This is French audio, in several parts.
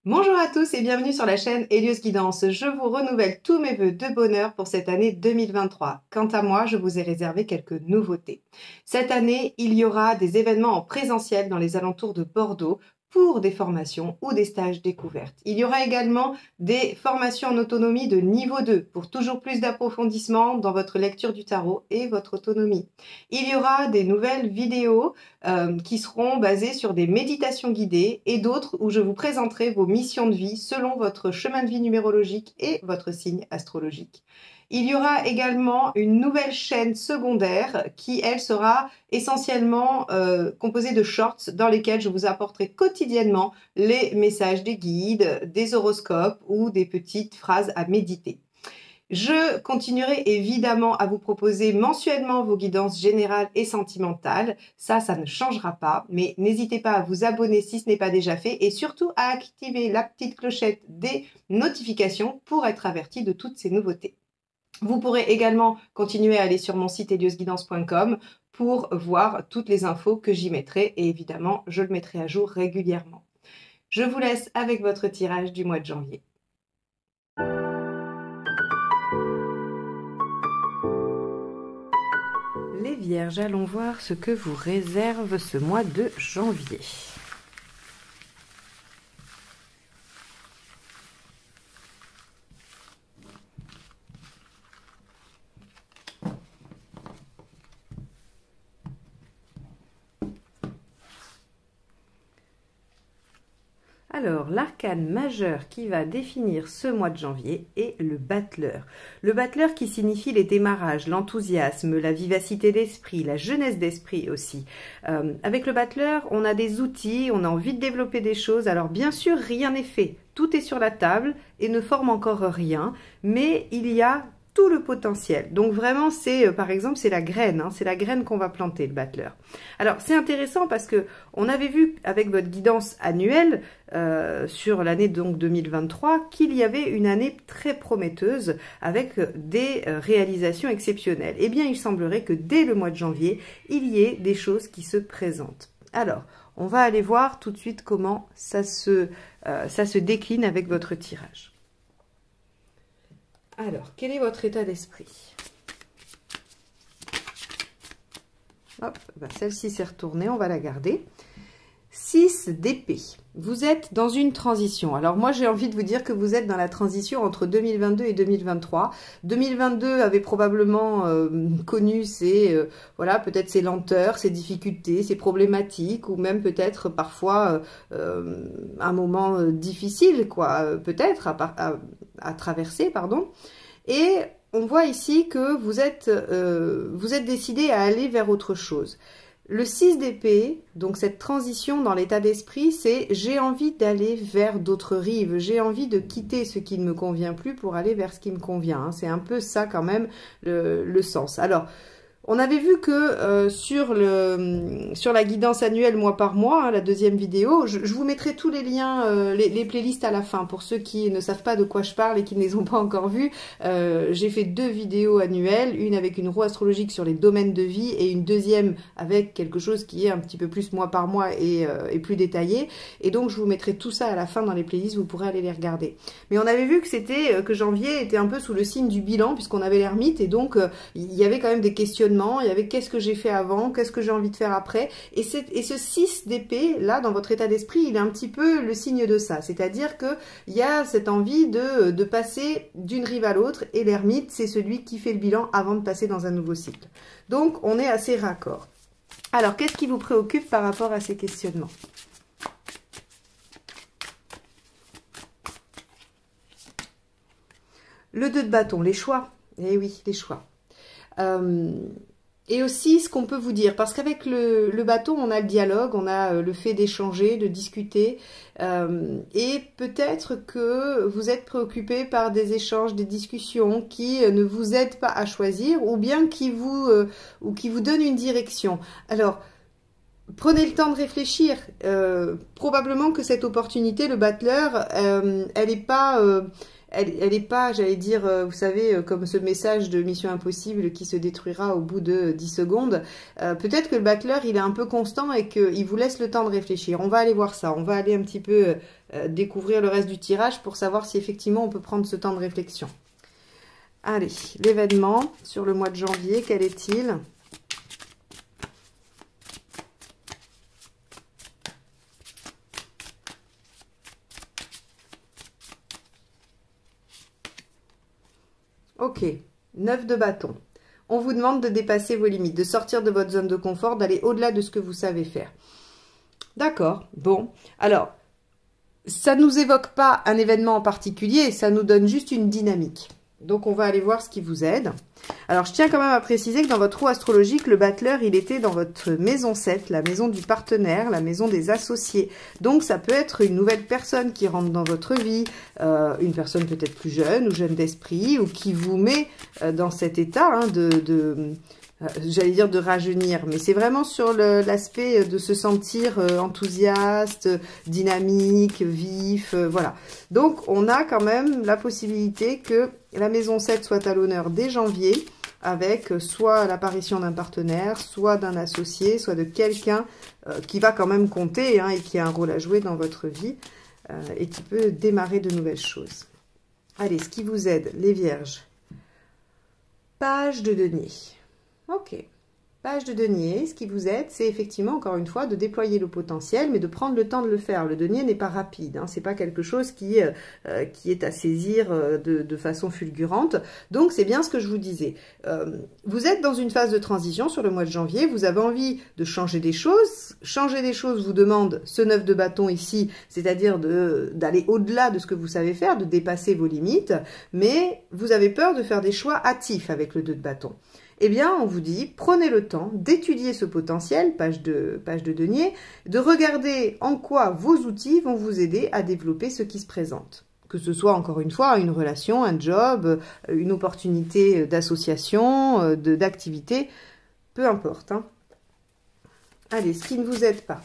Bonjour à tous et bienvenue sur la chaîne Hélios Guidance. Je vous renouvelle tous mes vœux de bonheur pour cette année 2023. Quant à moi, je vous ai réservé quelques nouveautés. Cette année, il y aura des événements en présentiel dans les alentours de Bordeaux pour des formations ou des stages découvertes. Il y aura également des formations en autonomie de niveau 2 pour toujours plus d'approfondissement dans votre lecture du tarot et votre autonomie. Il y aura des nouvelles vidéos qui seront basées sur des méditations guidées et d'autres où je vous présenterai vos missions de vie selon votre chemin de vie numérologique et votre signe astrologique. Il y aura également une nouvelle chaîne secondaire qui, elle, sera essentiellement composée de shorts dans lesquels je vous apporterai quotidiennement les messages des guides, des horoscopes ou des petites phrases à méditer. Je continuerai évidemment à vous proposer mensuellement vos guidances générales et sentimentales. Ça ne changera pas, mais n'hésitez pas à vous abonner si ce n'est pas déjà fait et surtout à activer la petite clochette des notifications pour être averti de toutes ces nouveautés. Vous pourrez également continuer à aller sur mon site heliosguidance.com pour voir toutes les infos que j'y mettrai et évidemment, je le mettrai à jour régulièrement. Je vous laisse avec votre tirage du mois de janvier. Les Vierges, allons voir ce que vous réserve ce mois de janvier. Alors, l'arcane majeur qui va définir ce mois de janvier est le battleur. Le battleur qui signifie les démarrages, l'enthousiasme, la vivacité d'esprit, la jeunesse d'esprit aussi. Avec le battleur, on a des outils, on a envie de développer des choses. Alors bien sûr, rien n'est fait. Tout est sur la table et ne forme encore rien, mais il y a tout le potentiel. Donc vraiment, c'est par exemple, c'est la graine, c'est la graine qu'on va planter, le battleur. Alors c'est intéressant parce que on avait vu avec votre guidance annuelle sur l'année donc 2023 qu'il y avait une année très prometteuse avec des réalisations exceptionnelles. Eh bien, il semblerait que dès le mois de janvier, il y ait des choses qui se présentent. Alors, on va aller voir tout de suite comment ça se décline avec votre tirage. Alors, quel est votre état d'esprit? Hop, celle-ci s'est retournée, on va la garder. 6 d'épée. Vous êtes dans une transition. Alors moi, j'ai envie de vous dire que vous êtes dans la transition entre 2022 et 2023. 2022 avait probablement connu ses, voilà, peut-être ses lenteurs, ses difficultés, ses problématiques, ou même peut-être parfois un moment difficile, quoi, peut-être à traverser, pardon. Et on voit ici que vous êtes décidé à aller vers autre chose. Le 6 d'épée, donc cette transition dans l'état d'esprit, c'est j'ai envie d'aller vers d'autres rives, j'ai envie de quitter ce qui ne me convient plus pour aller vers ce qui me convient. C'est un peu ça quand même le sens. Alors, on avait vu que sur la guidance annuelle mois par mois, la deuxième vidéo, je vous mettrai tous les liens, les playlists à la fin. Pour ceux qui ne savent pas de quoi je parle et qui ne les ont pas encore vues, j'ai fait 2 vidéos annuelles, une avec une roue astrologique sur les domaines de vie et une deuxième avec quelque chose qui est un petit peu plus mois par mois et plus détaillé. Et donc, je vous mettrai tout ça à la fin dans les playlists, vous pourrez aller les regarder. Mais on avait vu que janvier était un peu sous le signe du bilan puisqu'on avait l'ermite et donc il y avait quand même des questionnements. Il y avait qu'est-ce que j'ai fait avant, qu'est-ce que j'ai envie de faire après. Et ce 6 d'épée, là, dans votre état d'esprit, il est un petit peu le signe de ça. C'est-à-dire qu'il y a cette envie de passer d'une rive à l'autre. Et l'ermite, c'est celui qui fait le bilan avant de passer dans un nouveau cycle. Donc, on est assez raccord. Alors, qu'est-ce qui vous préoccupe par rapport à ces questionnements ? Le 2 de bâton, les choix. Eh oui, les choix. Et aussi ce qu'on peut vous dire, parce qu'avec le bâton, on a le dialogue, on a le fait d'échanger, de discuter, et peut-être que vous êtes préoccupé par des échanges, des discussions qui ne vous aident pas à choisir, ou bien qui vous donnent une direction. Alors, prenez le temps de réfléchir. Probablement que cette opportunité, le battleur, elle n'est pas... elle n'est pas, j'allais dire, vous savez, comme ce message de Mission Impossible qui se détruira au bout de 10 secondes. Peut-être que le battleur, il est un peu constant et qu'il vous laisse le temps de réfléchir. On va aller voir ça. On va aller un petit peu découvrir le reste du tirage pour savoir si effectivement on peut prendre ce temps de réflexion. Allez, l'événement sur le mois de janvier, quel est-il ? Ok, 9 de bâton. On vous demande de dépasser vos limites, de sortir de votre zone de confort, d'aller au-delà de ce que vous savez faire. D'accord, bon. Alors, ça ne nous évoque pas un événement en particulier, ça nous donne juste une dynamique. Donc, on va aller voir ce qui vous aide. Alors, je tiens quand même à préciser que dans votre roue astrologique, le battleur, il était dans votre maison 7, la maison du partenaire, la maison des associés. Donc, ça peut être une nouvelle personne qui rentre dans votre vie, une personne peut-être plus jeune ou jeune d'esprit, ou qui vous met dans cet état hein, j'allais dire de rajeunir, mais c'est vraiment sur l'aspect de se sentir enthousiaste, dynamique, vif, voilà. Donc, on a quand même la possibilité que la maison 7 soit à l'honneur dès janvier, avec soit l'apparition d'un partenaire, soit d'un associé, soit de quelqu'un qui va quand même compter hein, et qui a un rôle à jouer dans votre vie et qui peut démarrer de nouvelles choses. Allez, ce qui vous aide, les vierges. Page de denier. Ok, page de denier, ce qui vous aide, c'est effectivement, encore une fois, de déployer le potentiel, mais de prendre le temps de le faire. Le denier n'est pas rapide, hein, c'est pas quelque chose qui est à saisir de façon fulgurante. Donc, c'est bien ce que je vous disais. Vous êtes dans une phase de transition sur le mois de janvier, vous avez envie de changer des choses. Changer des choses vous demande ce 9 de bâton ici, c'est-à-dire d'aller au-delà de ce que vous savez faire, de dépasser vos limites, mais vous avez peur de faire des choix hâtifs avec le 2 de bâton. Eh bien, on vous dit, prenez le temps d'étudier ce potentiel, page de denier, de regarder en quoi vos outils vont vous aider à développer ce qui se présente. Que ce soit, encore une fois, une relation, un job, une opportunité d'association, d'activité, peu importe. Hein. Allez, ce qui ne vous aide pas.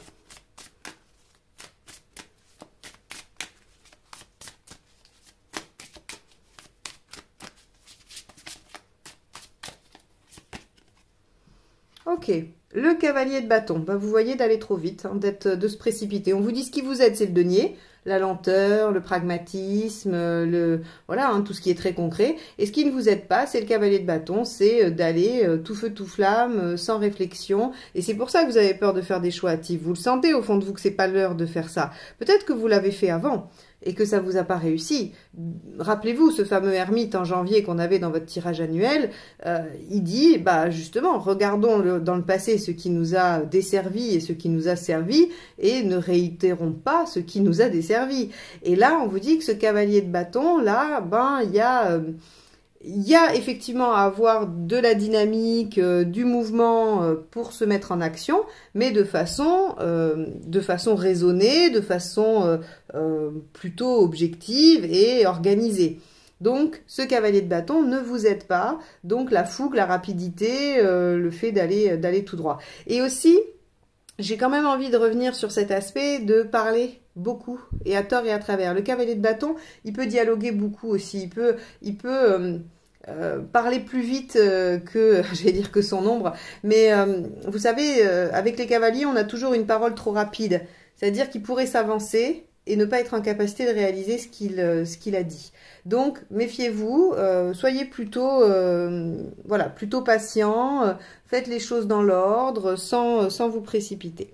Ok, le cavalier de bâton, bah, vous voyez d'aller trop vite, hein, de se précipiter. On vous dit ce qui vous aide, c'est le denier, la lenteur, le pragmatisme, voilà, hein, tout ce qui est très concret. Et ce qui ne vous aide pas, c'est le cavalier de bâton, c'est d'aller tout feu tout flamme, sans réflexion. Et c'est pour ça que vous avez peur de faire des choix hâtifs. Vous le sentez au fond de vous que c'est pas l'heure de faire ça. Peut-être que vous l'avez fait avant et que ça vous a pas réussi. Rappelez-vous ce fameux ermite en janvier qu'on avait dans votre tirage annuel, il dit, bah justement, regardons dans le passé ce qui nous a desservi et ce qui nous a servi, et ne réitérons pas ce qui nous a desservi. Et là, on vous dit que ce cavalier de bâton, là, ben, il y a effectivement à avoir de la dynamique, du mouvement pour se mettre en action, mais de façon raisonnée, de façon plutôt objective et organisée. Donc, ce cavalier de bâton ne vous aide pas. Donc, la fougue, la rapidité, le fait d'aller tout droit. Et aussi, j'ai quand même envie de revenir sur cet aspect de parler beaucoup et à tort et à travers. Le cavalier de bâton, il peut dialoguer beaucoup aussi. Il peut parler plus vite que, j'allais dire que son ombre. Mais vous savez, avec les cavaliers, on a toujours une parole trop rapide. C'est-à-dire qu'il pourrait s'avancer et ne pas être en capacité de réaliser ce qu'il a dit. Donc, méfiez-vous, soyez plutôt, voilà, plutôt patient, faites les choses dans l'ordre, sans vous précipiter.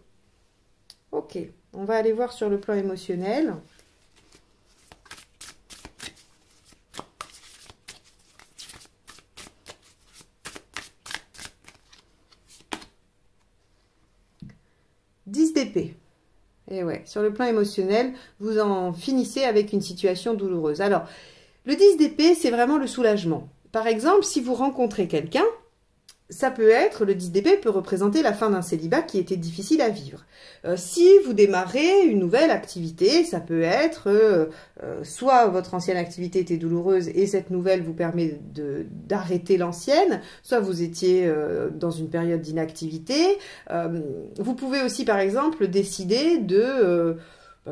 Ok, on va aller voir sur le plan émotionnel. d'épée. Et ouais, sur le plan émotionnel, vous en finissez avec une situation douloureuse. Alors, le 10 d'épée, c'est vraiment le soulagement. Par exemple, si vous rencontrez quelqu'un ça peut être, le 10 d'épée peut représenter la fin d'un célibat qui était difficile à vivre. Si vous démarrez une nouvelle activité, ça peut être soit votre ancienne activité était douloureuse et cette nouvelle vous permet d'arrêter l'ancienne, soit vous étiez dans une période d'inactivité. Vous pouvez aussi, par exemple, décider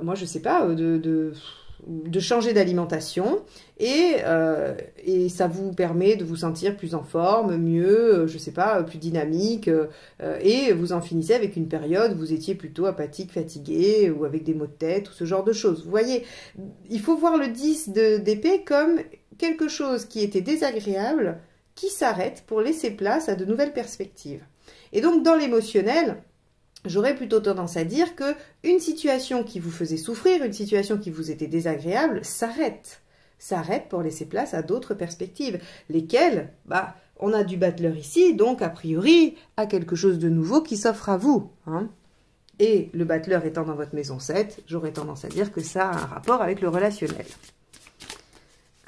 moi je sais pas, de changer d'alimentation et ça vous permet de vous sentir plus en forme, mieux, je sais pas, plus dynamique et vous en finissez avec une période où vous étiez plutôt apathique, fatigué ou avec des maux de tête ou ce genre de choses. Vous voyez, il faut voir le 10 d'épée comme quelque chose qui était désagréable, qui s'arrête pour laisser place à de nouvelles perspectives. Et donc dans l'émotionnel, j'aurais plutôt tendance à dire que une situation qui vous faisait souffrir, une situation qui vous était désagréable, s'arrête. S'arrête pour laisser place à d'autres perspectives. Lesquelles, on a du battleur ici, donc a priori, à quelque chose de nouveau qui s'offre à vous. Hein. Et le battleur étant dans votre maison 7, j'aurais tendance à dire que ça a un rapport avec le relationnel.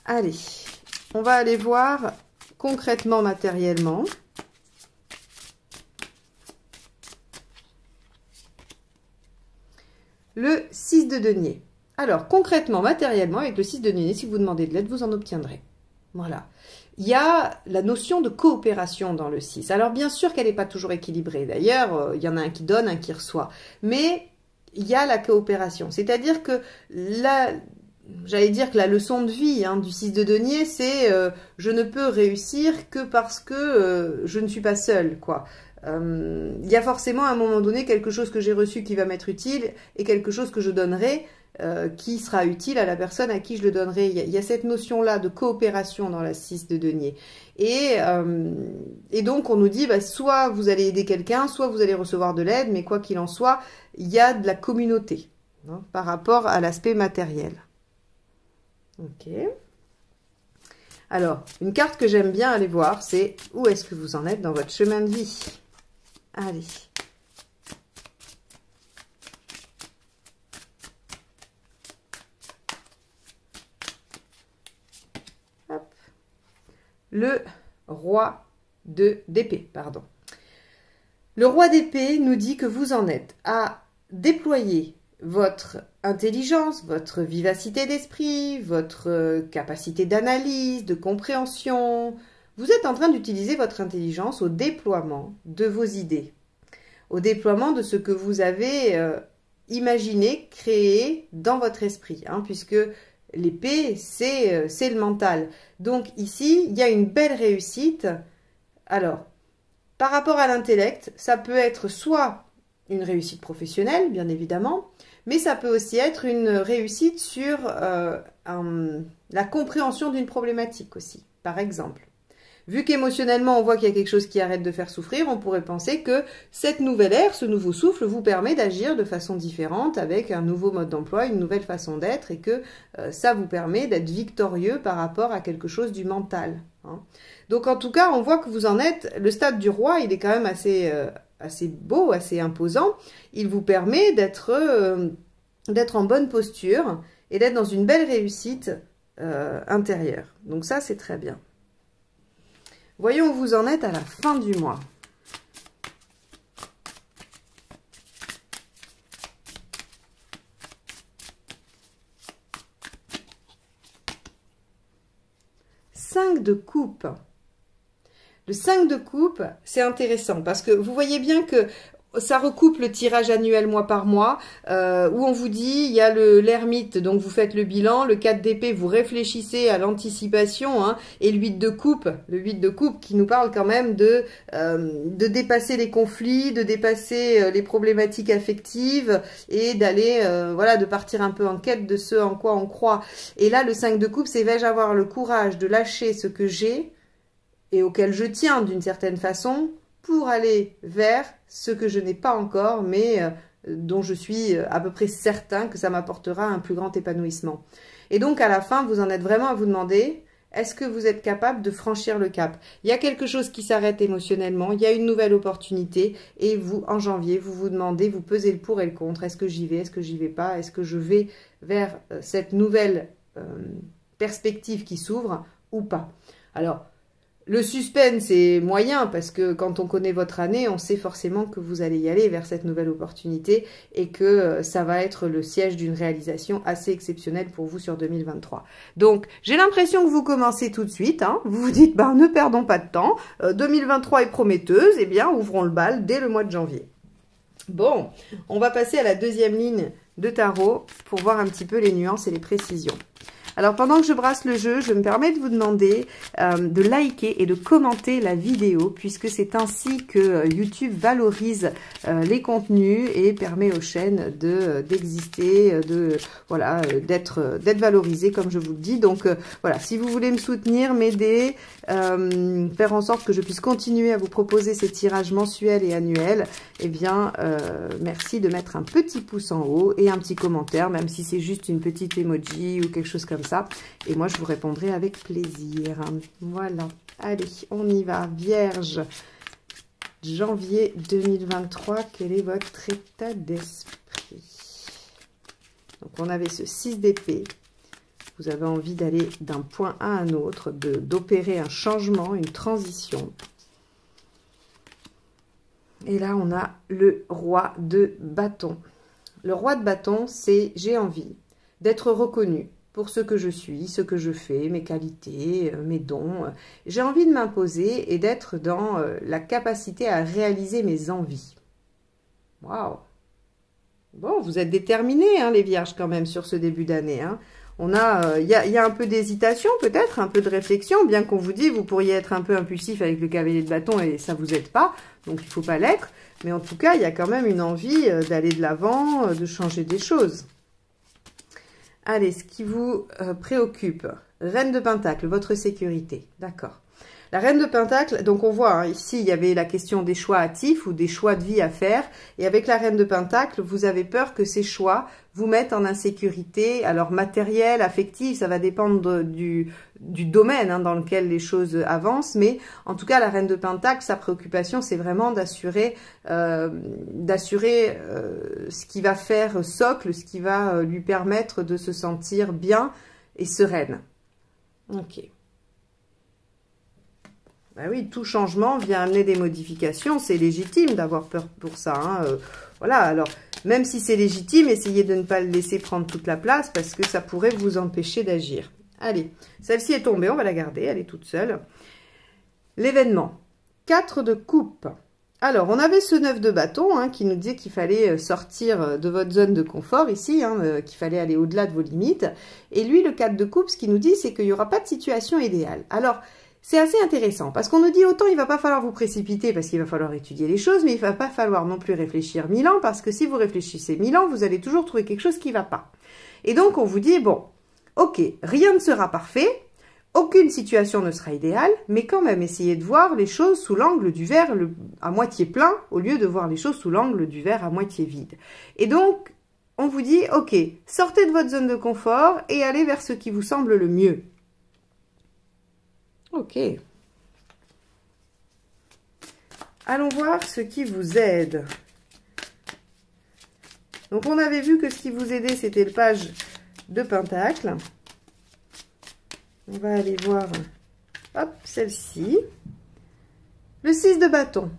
Allez, on va aller voir concrètement, matériellement. Le 6 de denier. Alors, concrètement, matériellement, avec le 6 de denier, si vous demandez de l'aide, vous en obtiendrez. Voilà. Il y a la notion de coopération dans le 6. Alors, bien sûr qu'elle n'est pas toujours équilibrée. D'ailleurs, il y en a un qui donne, un qui reçoit. Mais il y a la coopération. C'est-à-dire que j'allais dire que la leçon de vie du 6 de denier, c'est je ne peux réussir que parce que je ne suis pas seule, quoi. Il y a forcément à un moment donné quelque chose que j'ai reçu qui va m'être utile et quelque chose que je donnerai qui sera utile à la personne à qui je le donnerai. Il y a cette notion-là de coopération dans la 6 de denier. Et donc on nous dit soit vous allez aider quelqu'un, soit vous allez recevoir de l'aide, mais quoi qu'il en soit, il y a de la communauté par rapport à l'aspect matériel. Ok. Alors, une carte que j'aime bien aller voir, c'est où est-ce que vous en êtes dans votre chemin de vie. Allez. Hop. Le roi d'épée, pardon. Le roi d'épée nous dit que vous en êtes à déployer votre intelligence, votre vivacité d'esprit, votre capacité d'analyse, de compréhension. Vous êtes en train d'utiliser votre intelligence au déploiement de vos idées, au déploiement de ce que vous avez imaginé, créé dans votre esprit, puisque l'épée, c'est le mental. Donc ici, il y a une belle réussite. Alors, par rapport à l'intellect, ça peut être soit une réussite professionnelle, bien évidemment, mais ça peut aussi être une réussite sur la compréhension d'une problématique aussi, par exemple. Vu qu'émotionnellement, on voit qu'il y a quelque chose qui arrête de faire souffrir, on pourrait penser que cette nouvelle ère, ce nouveau souffle, vous permet d'agir de façon différente avec un nouveau mode d'emploi, une nouvelle façon d'être, et que ça vous permet d'être victorieux par rapport à quelque chose du mental. Donc en tout cas, on voit que vous en êtes, le stade du roi, il est quand même assez beau, assez imposant. Il vous permet d'être en bonne posture et d'être dans une belle réussite intérieure. Donc ça, c'est très bien. Voyons où vous en êtes à la fin du mois. Cinq de coupe. Le 5 de coupe, c'est intéressant parce que vous voyez bien que ça recoupe le tirage annuel mois par mois, où on vous dit, il y a l'ermite, donc vous faites le bilan, le 4 d'épée, vous réfléchissez à l'anticipation, et le 8 de coupe qui nous parle quand même de dépasser les conflits, de dépasser les problématiques affectives et d'aller, de partir un peu en quête de ce en quoi on croit. Et là, le 5 de coupe, c'est vais-je avoir le courage de lâcher ce que j'ai et auquel je tiens d'une certaine façon, pour aller vers ce que je n'ai pas encore, mais dont je suis à peu près certain que ça m'apportera un plus grand épanouissement. Et donc, à la fin, vous en êtes vraiment à vous demander, est-ce que vous êtes capable de franchir le cap? Il y a quelque chose qui s'arrête émotionnellement, il y a une nouvelle opportunité, et vous, en janvier, vous vous demandez, vous pesez le pour et le contre, est-ce que j'y vais, est-ce que j'y vais pas, est-ce que je vais vers cette nouvelle perspective qui s'ouvre ou pas? Alors, Le suspense est moyen parce que quand on connaît votre année, on sait forcément que vous allez y aller vers cette nouvelle opportunité et que ça va être le siège d'une réalisation assez exceptionnelle pour vous sur 2023. Donc, j'ai l'impression que vous commencez tout de suite. Hein. Vous vous dites, ne perdons pas de temps. 2023 est prometteuse. Eh bien, ouvrons le bal dès le mois de janvier. Bon, on va passer à la deuxième ligne de tarot pour voir un petit peu les nuances et les précisions. Alors, pendant que je brasse le jeu, je me permets de vous demander de liker et de commenter la vidéo, puisque c'est ainsi que YouTube valorise les contenus et permet aux chaînes d'exister, d'être valorisées, comme je vous le dis. Donc, voilà, si vous voulez me soutenir, m'aider, faire en sorte que je puisse continuer à vous proposer ces tirages mensuels et annuels, eh bien, merci de mettre un petit pouce en haut et un petit commentaire, même si c'est juste une petite emoji ou quelque chose comme ça. Et moi, je vous répondrai avec plaisir. Voilà. Allez, on y va. Vierge, janvier 2023, quel est votre état d'esprit? Donc, on avait ce 6 d'épée. Vous avez envie d'aller d'un point à un autre, d'opérer un changement, une transition. Et là, on a le roi de bâton. Le roi de bâton, c'est j'ai envie d'être reconnu pour ce que je suis, ce que je fais, mes qualités, mes dons. J'ai envie de m'imposer et d'être dans la capacité à réaliser mes envies. Waouh! Bon, vous êtes déterminés, hein, les vierges, quand même, sur ce début d'année. Hein. On a, y a un peu d'hésitation, peut-être, un peu de réflexion, bien qu'on vous dise, vous pourriez être un peu impulsif avec le cavalier de bâton et ça vous aide pas, donc il ne faut pas l'être. Mais en tout cas, il y a quand même une envie d'aller de l'avant, de changer des choses. Allez, ce qui vous préoccupe, Reine de Pentacle, votre sécurité, d'accord. La Reine de Pentacle, donc on voit, hein, ici, il y avait la question des choix hâtifs ou des choix de vie à faire. Et avec la Reine de Pentacle, vous avez peur que ces choix vous mettent en insécurité. Alors, matériel, affectif, ça va dépendre du domaine hein, dans lequel les choses avancent. Mais en tout cas, la Reine de Pentacle, sa préoccupation, c'est vraiment d'assurer ce qui va faire socle, ce qui va lui permettre de se sentir bien et sereine. Ok. Ben oui, tout changement vient amener des modifications. C'est légitime d'avoir peur pour ça. Hein. Voilà, alors, même si c'est légitime, essayez de ne pas le laisser prendre toute la place parce que ça pourrait vous empêcher d'agir. Allez, celle-ci est tombée, on va la garder, elle est toute seule. L'événement, 4 de coupe. Alors, on avait ce 9 de bâton hein, qui nous disait qu'il fallait sortir de votre zone de confort ici, hein, qu'il fallait aller au-delà de vos limites. Et lui, le 4 de coupe, ce qu'il nous dit, c'est qu'il n'y aura pas de situation idéale. Alors, c'est assez intéressant parce qu'on nous dit autant il va pas falloir vous précipiter parce qu'il va falloir étudier les choses, mais il va pas falloir non plus réfléchir 1000 ans parce que si vous réfléchissez 1000 ans, vous allez toujours trouver quelque chose qui va pas. Et donc on vous dit, bon, ok, rien ne sera parfait, aucune situation ne sera idéale, mais quand même essayez de voir les choses sous l'angle du verre à moitié plein au lieu de voir les choses sous l'angle du verre à moitié vide. Et donc on vous dit, ok, sortez de votre zone de confort et allez vers ce qui vous semble le mieux. Ok. Allons voir ce qui vous aide. Donc, on avait vu que ce qui vous aidait, c'était le page de Pentacle. On va aller voir, hop, celle-ci. Le 6 de bâton.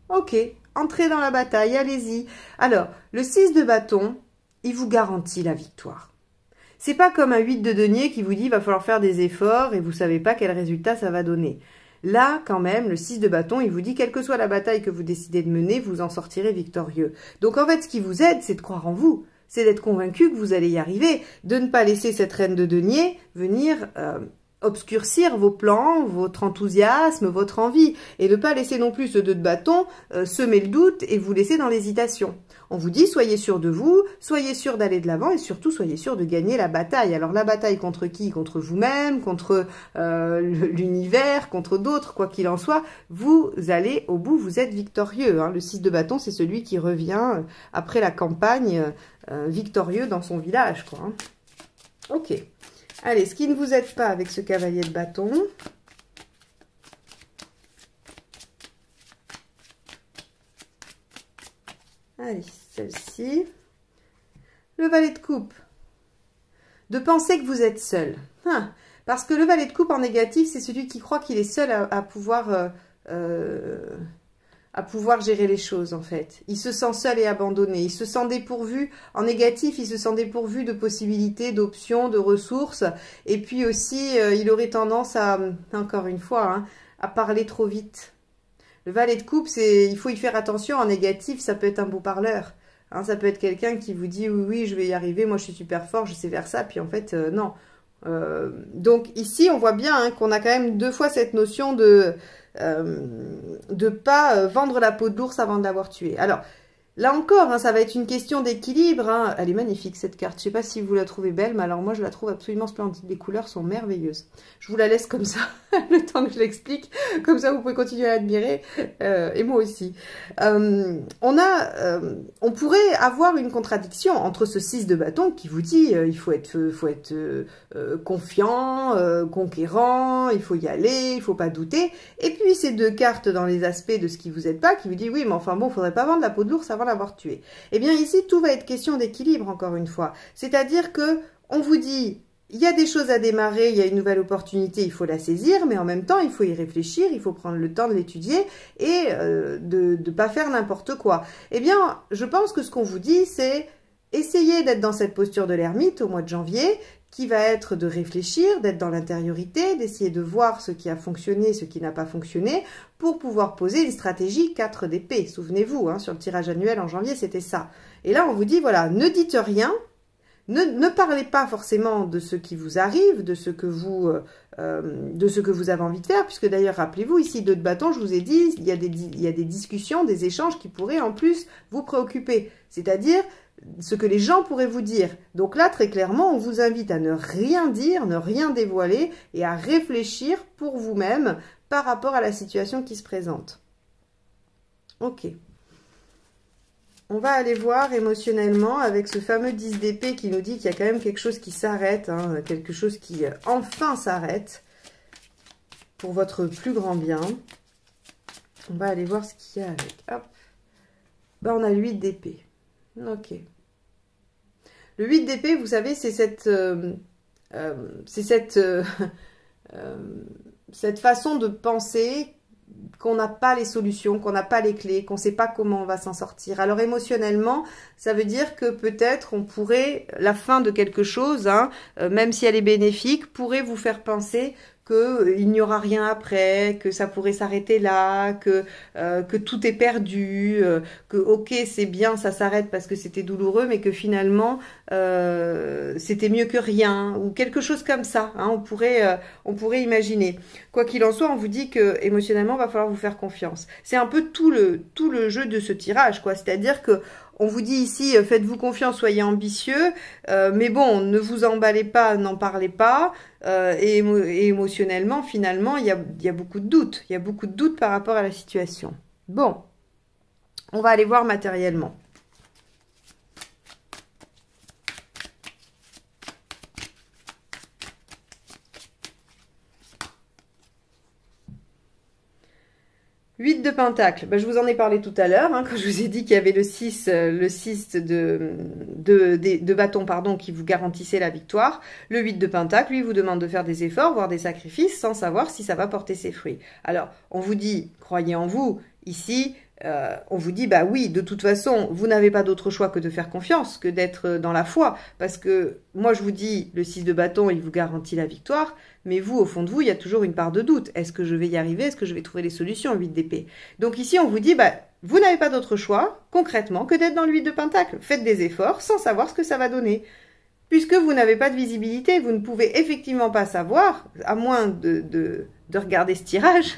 Ok, entrez dans la bataille, allez-y. Alors, le 6 de bâton, il vous garantit la victoire. C'est pas comme un 8 de denier qui vous dit qu'il va falloir faire des efforts et vous savez pas quel résultat ça va donner. Là, quand même, le 6 de bâton, il vous dit quelle que soit la bataille que vous décidez de mener, vous en sortirez victorieux. Donc en fait, ce qui vous aide, c'est de croire en vous. C'est d'être convaincu que vous allez y arriver. De ne pas laisser cette reine de denier venir obscurcir vos plans, votre enthousiasme, votre envie. Et de ne pas laisser non plus ce 2 de bâton semer le doute et vous laisser dans l'hésitation. On vous dit, soyez sûr de vous, soyez sûr d'aller de l'avant et surtout, soyez sûr de gagner la bataille. Alors, la bataille contre qui? Contre vous-même, contre l'univers, contre d'autres, quoi qu'il en soit. Vous allez au bout, vous êtes victorieux. Hein. Le 6 de bâton, c'est celui qui revient après la campagne victorieux dans son village, quoi. Hein. Ok. Allez, ce qui ne vous aide pas avec ce cavalier de bâton... Allez, celle-ci. Le valet de coupe. De penser que vous êtes seul. Parce que le valet de coupe en négatif, c'est celui qui croit qu'il est seul à pouvoir gérer les choses, en fait. Il se sent seul et abandonné. Il se sent dépourvu. En négatif, il se sent dépourvu de possibilités, d'options, de ressources. Et puis aussi, il aurait tendance à, encore une fois, hein, à parler trop vite. Le valet de coupe, il faut y faire attention. En négatif, ça peut être un beau parleur. Hein, ça peut être quelqu'un qui vous dit, oui, oui, je vais y arriver, moi je suis super fort, je sais faire ça. Puis en fait, non. Donc ici, on voit bien hein, qu'on a quand même deux fois cette notion de pas vendre la peau de l'ours avant de l'avoir tué. Alors, là encore, hein, ça va être une question d'équilibre. Hein. Elle est magnifique cette carte. Je ne sais pas si vous la trouvez belle, mais alors moi je la trouve absolument splendide. Les couleurs sont merveilleuses. Je vous la laisse comme ça, le temps que je l'explique. Comme ça, vous pouvez continuer à l'admirer. Et moi aussi. On pourrait avoir une contradiction entre ce 6 de bâton qui vous dit il faut être confiant, conquérant, il faut y aller, il ne faut pas douter. Et puis ces deux cartes dans les aspects de ce qui vous aide pas, qui vous dit oui, mais enfin bon, il ne faudrait pas vendre la peau de l'ours avant l'avoir tué. Eh bien ici, tout va être question d'équilibre, encore une fois. C'est-à-dire que on vous dit, il y a des choses à démarrer, il y a une nouvelle opportunité, il faut la saisir, mais en même temps, il faut y réfléchir, il faut prendre le temps de l'étudier et de ne pas faire n'importe quoi. Eh bien, je pense que ce qu'on vous dit, c'est essayer d'être dans cette posture de l'ermite au mois de janvier, qui va être de réfléchir, d'être dans l'intériorité, d'essayer de voir ce qui a fonctionné, ce qui n'a pas fonctionné, pour pouvoir poser une stratégie 4 d'épée. Souvenez-vous, hein, sur le tirage annuel en janvier, c'était ça. Et là, on vous dit, voilà, ne dites rien, ne parlez pas forcément de ce qui vous arrive, de ce que vous avez envie de faire, puisque d'ailleurs, rappelez-vous, ici, 2 de bâton, je vous ai dit, il y a des discussions, des échanges qui pourraient en plus vous préoccuper. C'est-à-dire ce que les gens pourraient vous dire. Donc là, très clairement, on vous invite à ne rien dire, ne rien dévoiler et à réfléchir pour vous-même par rapport à la situation qui se présente. Ok. On va aller voir émotionnellement avec ce fameux 10 d'épée qui nous dit qu'il y a quand même quelque chose qui s'arrête, hein, quelque chose qui enfin s'arrête pour votre plus grand bien. On va aller voir ce qu'il y a avec. Hop. Ben, on a le 8 d'épée. Ok. Le 8 d'épée, vous savez, c'est cette façon de penser qu'on n'a pas les solutions, qu'on n'a pas les clés, qu'on ne sait pas comment on va s'en sortir. Alors émotionnellement, ça veut dire que peut-être on pourrait, la fin de quelque chose, hein, même si elle est bénéfique, pourrait vous faire penser qu'il n'y aura rien après, que ça pourrait s'arrêter là, que tout est perdu, que ok c'est bien, ça s'arrête parce que c'était douloureux, mais que finalement c'était mieux que rien, ou quelque chose comme ça, hein, on pourrait imaginer. Quoi qu'il en soit, on vous dit que émotionnellement, il va falloir vous faire confiance. C'est un peu tout le jeu de ce tirage, quoi. C'est-à-dire que on vous dit ici, faites-vous confiance, soyez ambitieux, mais bon, ne vous emballez pas, n'en parlez pas, et émotionnellement, finalement, il y a beaucoup de doutes. Il y a beaucoup de doutes par rapport à la situation. Bon, on va aller voir matériellement. Huit de pentacle, ben, je vous en ai parlé tout à l'heure, hein, quand je vous ai dit qu'il y avait le 6 de bâton, pardon, qui vous garantissait la victoire. Le 8 de pentacle, lui, vous demande de faire des efforts, voire des sacrifices, sans savoir si ça va porter ses fruits. Alors, on vous dit, croyez en vous, ici, on vous dit, bah oui, de toute façon, vous n'avez pas d'autre choix que de faire confiance, que d'être dans la foi, parce que moi, je vous dis, le 6 de bâton, il vous garantit la victoire, mais vous, au fond de vous, il y a toujours une part de doute. Est-ce que je vais y arriver? Est-ce que je vais trouver les solutions, 8 d'épée? Donc ici, on vous dit, bah, vous n'avez pas d'autre choix, concrètement, que d'être dans le 8 de pentacle. Faites des efforts sans savoir ce que ça va donner. Puisque vous n'avez pas de visibilité, vous ne pouvez effectivement pas savoir, à moins de regarder ce tirage,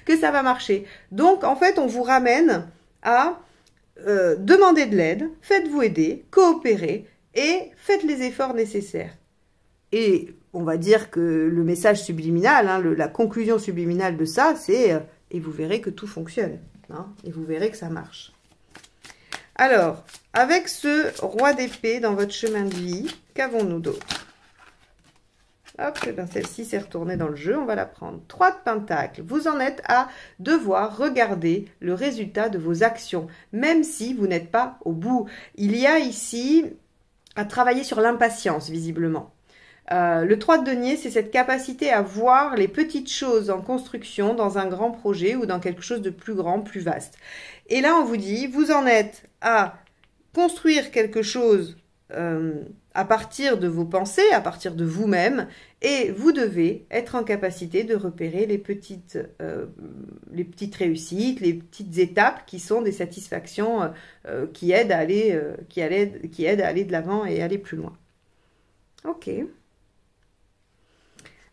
que ça va marcher. Donc, en fait, on vous ramène à demander de l'aide, faites-vous aider, coopérez et faites les efforts nécessaires. Et on va dire que le message subliminal, hein, la conclusion subliminale de ça, c'est et vous verrez que tout fonctionne, hein, et vous verrez que ça marche. Alors, avec ce roi d'épée dans votre chemin de vie, qu'avons-nous d'autre? Hop, ben celle-ci s'est retournée dans le jeu, on va la prendre. 3 de pentacle, vous en êtes à devoir regarder le résultat de vos actions, même si vous n'êtes pas au bout. Il y a ici à travailler sur l'impatience, visiblement. Le 3 de denier, c'est cette capacité à voir les petites choses en construction dans un grand projet ou dans quelque chose de plus grand, plus vaste. Et là, on vous dit, vous en êtes à construire quelque chose à partir de vos pensées, à partir de vous-même, et vous devez être en capacité de repérer les petites réussites, les petites étapes qui sont des satisfactions qui aident à aller de l'avant et aller plus loin. Ok.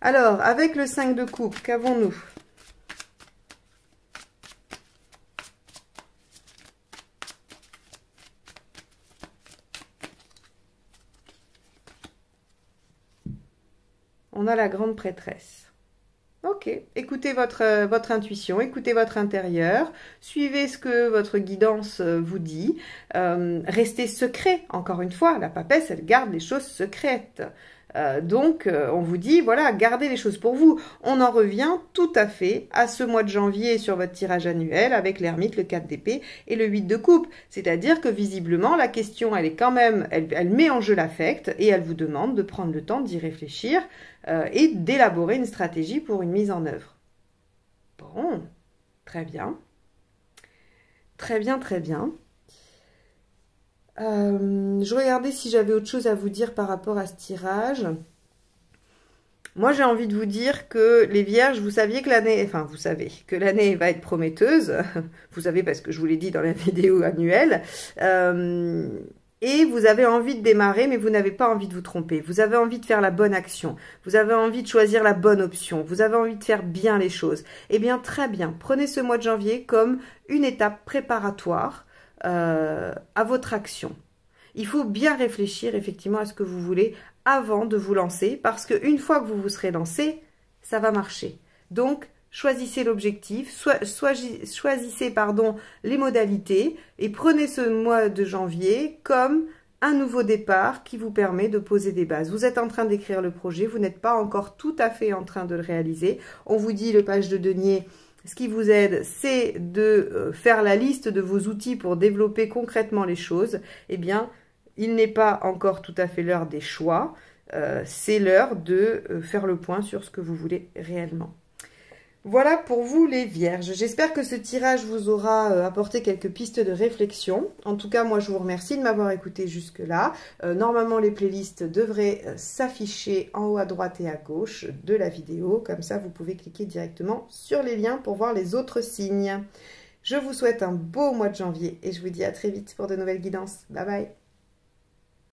Alors, avec le 5 de coupe, qu'avons-nous ? On a la grande prêtresse. Ok, écoutez votre intuition, écoutez votre intérieur, suivez ce que votre guidance vous dit, restez secret, encore une fois, la papesse, elle garde les choses secrètes. Donc, on vous dit, voilà, gardez les choses pour vous. On en revient tout à fait à ce mois de janvier sur votre tirage annuel avec l'ermite, le 4 d'épée et le 8 de coupe. C'est-à-dire que visiblement, la question, elle est quand même, elle met en jeu l'affect et elle vous demande de prendre le temps d'y réfléchir et d'élaborer une stratégie pour une mise en œuvre. Bon, très bien. Très bien, très bien. Je regardais si j'avais autre chose à vous dire par rapport à ce tirage. Moi, j'ai envie de vous dire que les vierges, vous saviez que l'année, enfin, vous savez que l'année va être prometteuse. Vous savez parce que je vous l'ai dit dans la vidéo annuelle. Et vous avez envie de démarrer, mais vous n'avez pas envie de vous tromper. Vous avez envie de faire la bonne action. Vous avez envie de choisir la bonne option. Vous avez envie de faire bien les choses. Eh bien, très bien. Prenez ce mois de janvier comme une étape préparatoire à votre action. Il faut bien réfléchir effectivement à ce que vous voulez avant de vous lancer, parce qu'une fois que vous vous serez lancé, ça va marcher. Donc, choisissez l'objectif, choisissez les modalités et prenez ce mois de janvier comme un nouveau départ qui vous permet de poser des bases. Vous êtes en train d'écrire le projet, vous n'êtes pas encore tout à fait en train de le réaliser. On vous dit, le page de denier, ce qui vous aide, c'est de faire la liste de vos outils pour développer concrètement les choses. Eh bien, il n'est pas encore tout à fait l'heure des choix. C'est l'heure de faire le point sur ce que vous voulez réellement. Voilà pour vous les vierges. J'espère que ce tirage vous aura apporté quelques pistes de réflexion. En tout cas, moi je vous remercie de m'avoir écouté jusque-là. Normalement, les playlists devraient s'afficher en haut à droite et à gauche de la vidéo. Comme ça, vous pouvez cliquer directement sur les liens pour voir les autres signes. Je vous souhaite un beau mois de janvier et je vous dis à très vite pour de nouvelles guidances. Bye bye.